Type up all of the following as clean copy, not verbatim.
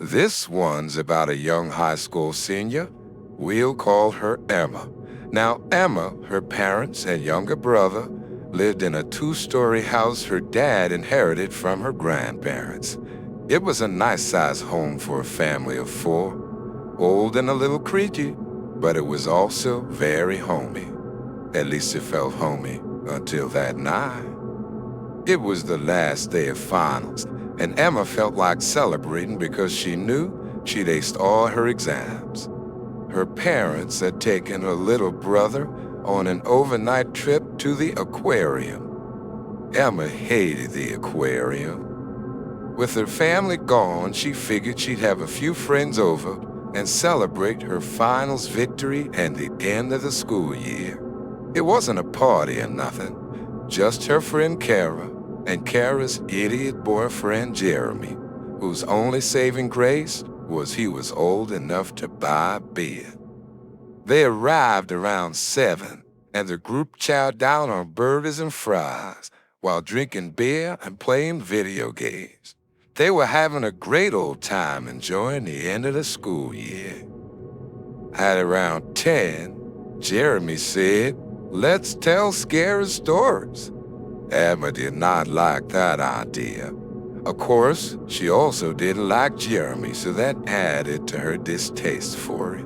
This one's about a young high school senior. We'll call her Emma. Now, Emma, her parents and younger brother, lived in a two-story house her dad inherited from her grandparents. It was a nice-sized home for a family of four. Old and a little creaky, but it was also very homey. At least it felt homey until that night. It was the last day of finals, and Emma felt like celebrating because she knew she'd aced all her exams. Her parents had taken her little brother on an overnight trip to the aquarium. Emma hated the aquarium. With her family gone, she figured she'd have a few friends over and celebrate her finals victory and the end of the school year. It wasn't a party or nothing, just her friend Kara and Kara's idiot boyfriend Jeremy, whose only saving grace was he was old enough to buy beer. They arrived around 7, and the group chowed down on burgers and fries while drinking beer and playing video games. They were having a great old time enjoying the end of the school year. At around 10, Jeremy said, "Let's tell scary stories." Emma did not like that idea. Of course, she also didn't like Jeremy, so that added to her distaste for it.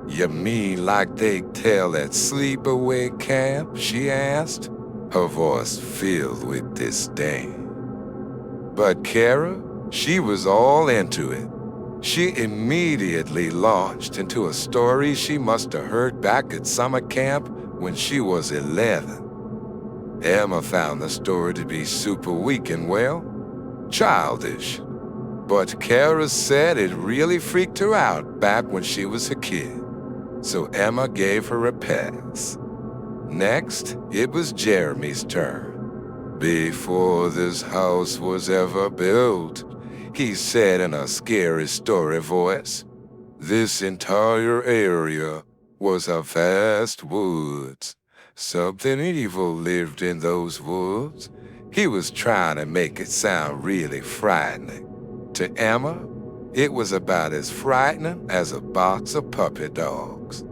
"You mean like they tell at sleepaway camp?" she asked, her voice filled with disdain. But Kara, she was all into it. She immediately launched into a story she must have heard back at summer camp when she was 11. Emma found the story to be super weak and, well, childish. But Kara said it really freaked her out back when she was a kid. So Emma gave her a pass. Next, it was Jeremy's turn. "Before this house was ever built," he said in a scary story voice, "this entire area was a vast woods. Something evil lived in those woods." He was trying to make it sound really frightening. To Emma, it was about as frightening as a box of puppy dogs.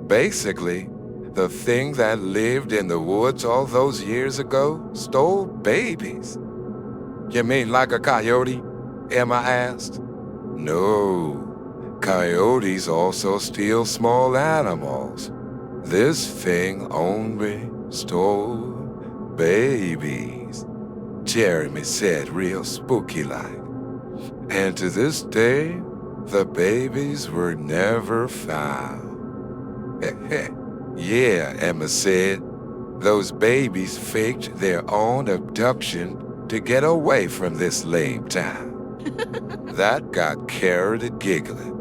Basically, the thing that lived in the woods all those years ago stole babies. "You mean like a coyote?" Emma asked. "No, coyotes also steal small animals. This thing only stole babies," Jeremy said real spooky-like. "And to this day, the babies were never found." "Yeah," Emma said. "Those babies faked their own abduction to get away from this lame town." That got Kara to giggling.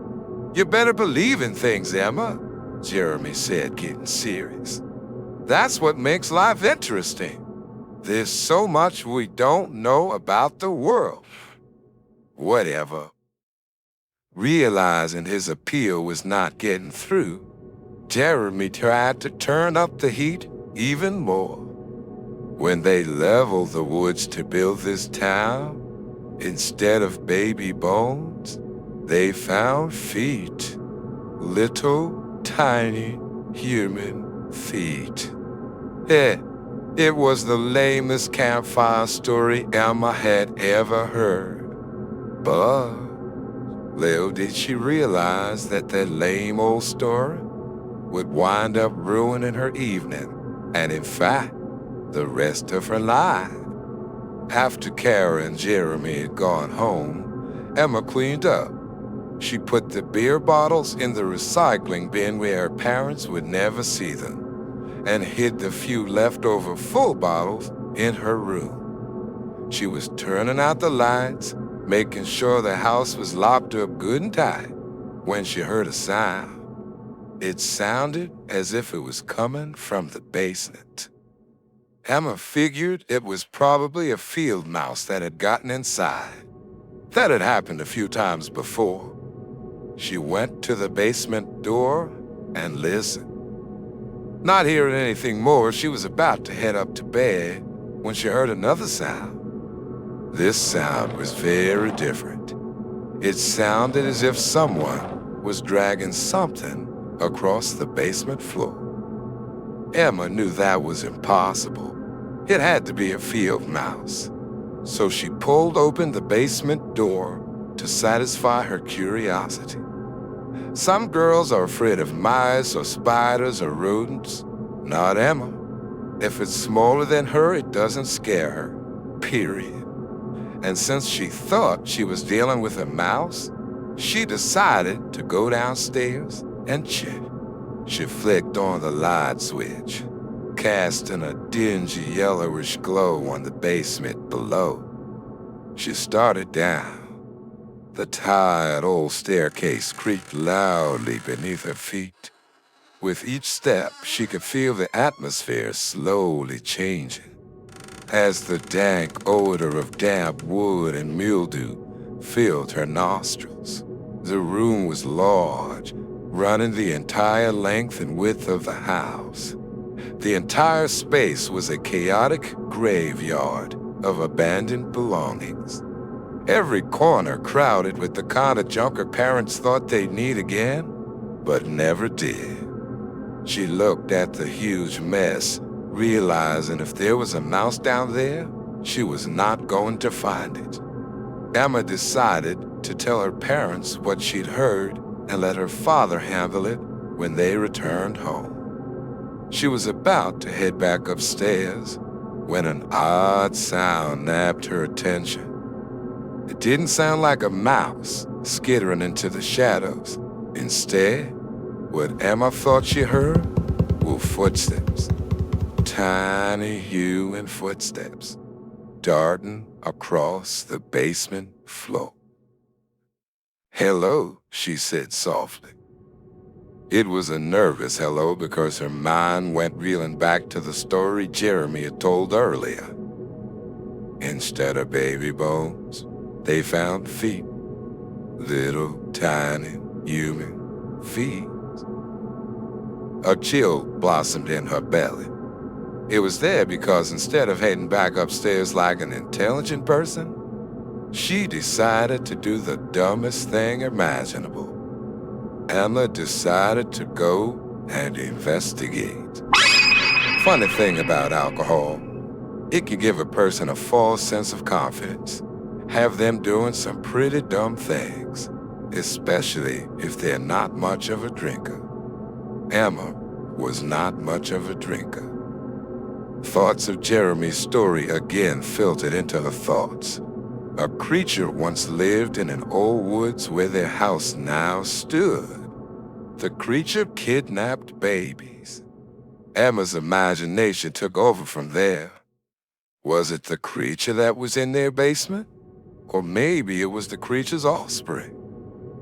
"You better believe in things, Emma," Jeremy said, getting serious. "That's what makes life interesting. There's so much we don't know about the world." Whatever. Realizing his appeal was not getting through, Jeremy tried to turn up the heat even more. When they leveled the woods to build this town, instead of baby bones, they found feet. Little, tiny, human feet. It was the lamest campfire story Emma had ever heard. But little did she realize that lame old story would wind up ruining her evening, and in fact, the rest of her life. After Kara and Jeremy had gone home, Emma cleaned up. She put the beer bottles in the recycling bin where her parents would never see them, and hid the few leftover full bottles in her room. She was turning out the lights, making sure the house was locked up good and tight, when she heard a sound. It sounded as if it was coming from the basement. Emma figured it was probably a field mouse that had gotten inside. That had happened a few times before. She went to the basement door and listened. Not hearing anything more, she was about to head up to bed when she heard another sound. This sound was very different. It sounded as if someone was dragging something across the basement floor. Emma knew that was impossible. It had to be a field mouse. So she pulled open the basement door to satisfy her curiosity. Some girls are afraid of mice or spiders or rodents. Not Emma. If it's smaller than her, it doesn't scare her. Period. And since she thought she was dealing with a mouse, she decided to go downstairs and check. She flicked on the light switch, casting a dingy yellowish glow on the basement below. She started down. The tired old staircase creaked loudly beneath her feet. With each step, she could feel the atmosphere slowly changing. As the dank odor of damp wood and mildew filled her nostrils, the room was large, running the entire length and width of the house. The entire space was a chaotic graveyard of abandoned belongings. Every corner crowded with the kind of junk her parents thought they'd need again, but never did. She looked at the huge mess, realizing if there was a mouse down there, she was not going to find it. Emma decided to tell her parents what she'd heard and let her father handle it when they returned home. She was about to head back upstairs when an odd sound nabbed her attention. It didn't sound like a mouse skittering into the shadows. Instead, what Emma thought she heard were footsteps. Tiny human footsteps darting across the basement floor. "Hello," she said softly. It was a nervous hello because her mind went reeling back to the story Jeremy had told earlier. Instead of baby bones, they found feet. Little, tiny, human feet. A chill blossomed in her belly. It was there because instead of heading back upstairs like an intelligent person, she decided to do the dumbest thing imaginable. Emma decided to go and investigate. Funny thing about alcohol, it can give a person a false sense of confidence, have them doing some pretty dumb things, especially if they're not much of a drinker. Emma was not much of a drinker. Thoughts of Jeremy's story again filtered into her thoughts. A creature once lived in an old woods where their house now stood. The creature kidnapped babies. Emma's imagination took over from there. Was it the creature that was in their basement? Or maybe it was the creature's offspring.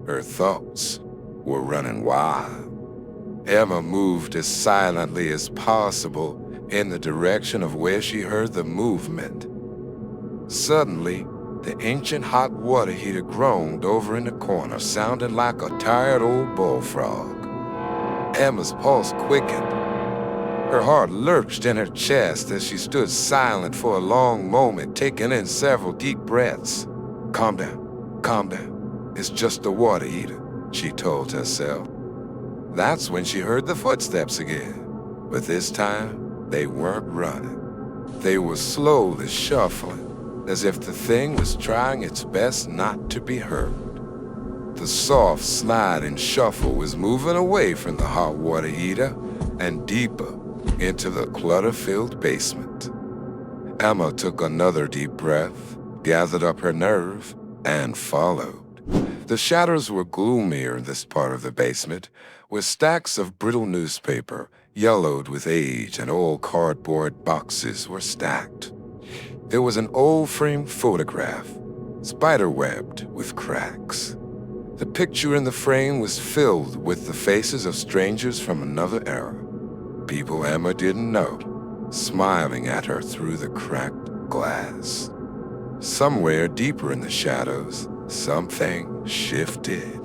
Her thoughts were running wild. Emma moved as silently as possible in the direction of where she heard the movement. Suddenly, the ancient hot water heater groaned over in the corner, sounding like a tired old bullfrog. Emma's pulse quickened. Her heart lurched in her chest as she stood silent for a long moment, taking in several deep breaths. Calm down, calm down. It's just the water heater, she told herself. That's when she heard the footsteps again. But this time, they weren't running. They were slowly shuffling, as if the thing was trying its best not to be heard. The soft sliding shuffle was moving away from the hot water heater and deeper into the clutter-filled basement. Emma took another deep breath, gathered up her nerve, and followed. The shadows were gloomier in this part of the basement, where stacks of brittle newspaper, yellowed with age, and old cardboard boxes were stacked. There was an old framed photograph, spiderwebbed with cracks. The picture in the frame was filled with the faces of strangers from another era. People Emma didn't know, smiling at her through the cracked glass. Somewhere deeper in the shadows, something shifted.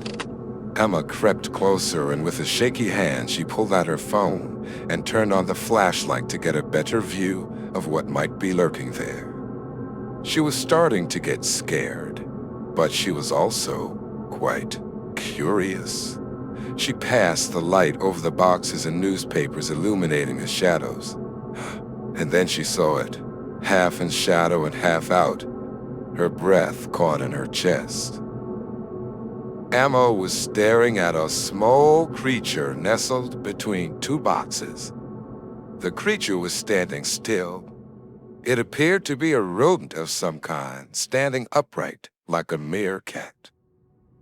Emma crept closer, and with a shaky hand, she pulled out her phone and turned on the flashlight to get a better view of what might be lurking there. She was starting to get scared, but she was also quite curious. She passed the light over the boxes and newspapers illuminating the shadows. And then she saw it, half in shadow and half out, her breath caught in her chest. Emma was staring at a small creature nestled between two boxes. The creature was standing still. It appeared to be a rodent of some kind, standing upright like a meerkat.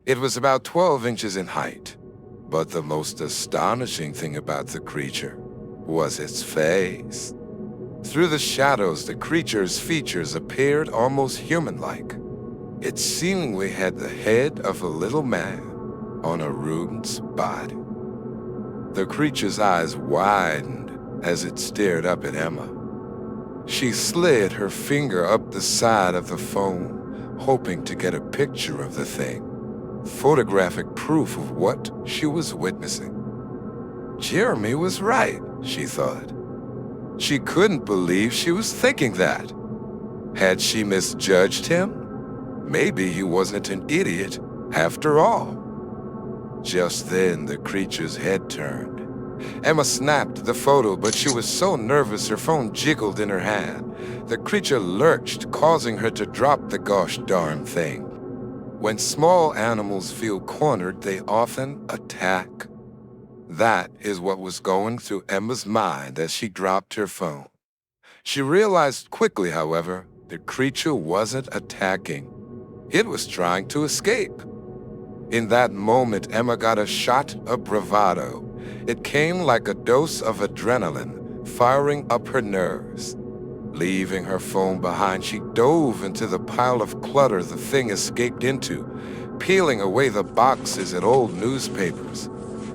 It was about 12 inches in height, but the most astonishing thing about the creature was its face. Through the shadows, the creature's features appeared almost human-like. It seemingly had the head of a little man on a rodent's body. The creature's eyes widened as it stared up at Emma. She slid her finger up the side of the phone, hoping to get a picture of the thing, photographic proof of what she was witnessing. Jeremy was right, she thought. She couldn't believe she was thinking that. Had she misjudged him? Maybe he wasn't an idiot after all. Just then, the creature's head turned. Emma snapped the photo, but she was so nervous her phone jiggled in her hand. The creature lurched, causing her to drop the gosh darn thing. When small animals feel cornered, they often attack. That is what was going through Emma's mind as she dropped her phone. She realized quickly, however, the creature wasn't attacking. It was trying to escape. In that moment, Emma got a shot of bravado. It came like a dose of adrenaline, firing up her nerves. Leaving her phone behind, she dove into the pile of clutter the thing escaped into, peeling away the boxes and old newspapers.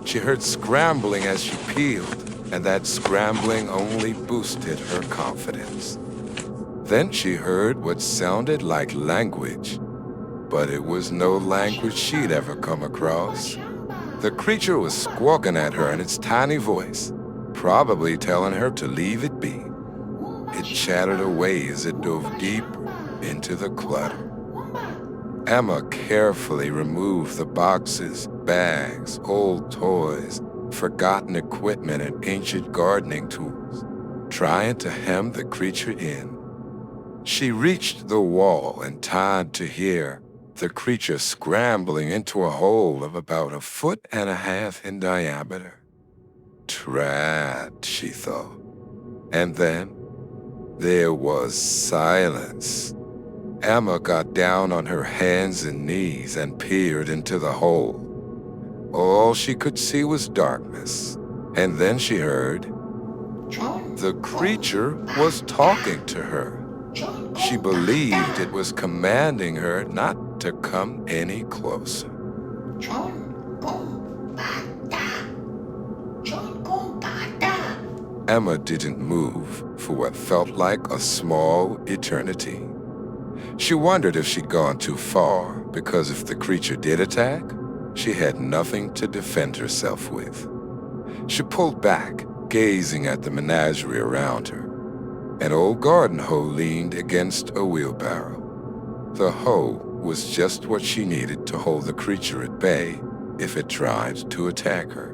She heard scrambling as she peeled, and that scrambling only boosted her confidence. Then she heard what sounded like language, but it was no language she'd ever come across. The creature was squawking at her in its tiny voice, probably telling her to leave it be. It chattered away as it dove deeper into the clutter. Emma carefully removed the boxes, bags, old toys, forgotten equipment, and ancient gardening tools, trying to hem the creature in. She reached the wall in time to hear the creature scrambling into a hole of about 1.5 feet in diameter. Trapped, she thought. And then there was silence. Emma got down on her hands and knees and peered into the hole. All she could see was darkness. And then she heard the creature was talking to her. She believed it was commanding her not to come any closer. Emma didn't move for what felt like a small eternity. She wondered if she'd gone too far, because if the creature did attack, she had nothing to defend herself with. She pulled back, gazing at the menagerie around her. An old garden hoe leaned against a wheelbarrow. The hoe was just what she needed to hold the creature at bay if it tried to attack her.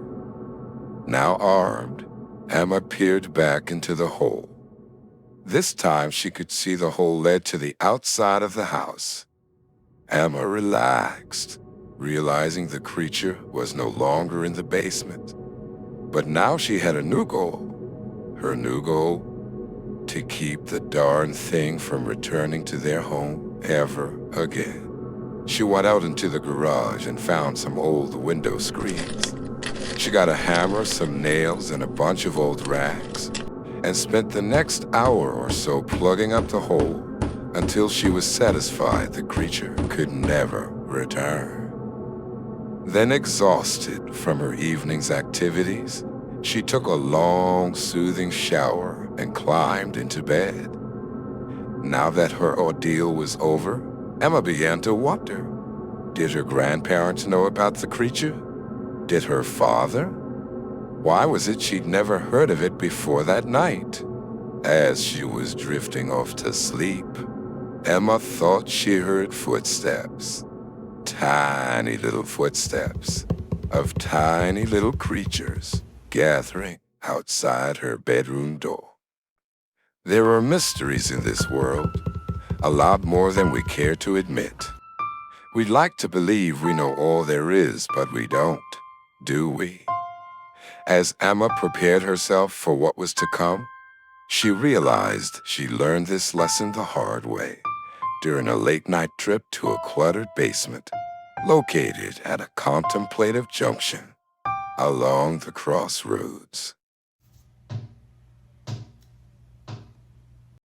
Now armed, Emma peered back into the hole. This time she could see the hole led to the outside of the house. Emma relaxed, realizing the creature was no longer in the basement. But now she had a new goal. Her new goal: to keep the darn thing from returning to their home ever again. She went out into the garage and found some old window screens. She got a hammer, some nails, and a bunch of old rags, and spent the next hour or so plugging up the hole until she was satisfied the creature could never return. Then, exhausted from her evening's activities, she took a long, soothing shower and climbed into bed. Now that her ordeal was over, Emma began to wonder. Did her grandparents know about the creature? Did her father? Why was it she'd never heard of it before that night? As she was drifting off to sleep, Emma thought she heard footsteps. tiny little footsteps of tiny little creatures gathering outside her bedroom door. There are mysteries in this world, a lot more than we care to admit. We'd like to believe we know all there is, but we don't, do we? As Emma prepared herself for what was to come, she realized she learned this lesson the hard way during a late-night trip to a cluttered basement located at a contemplative junction along the crossroads.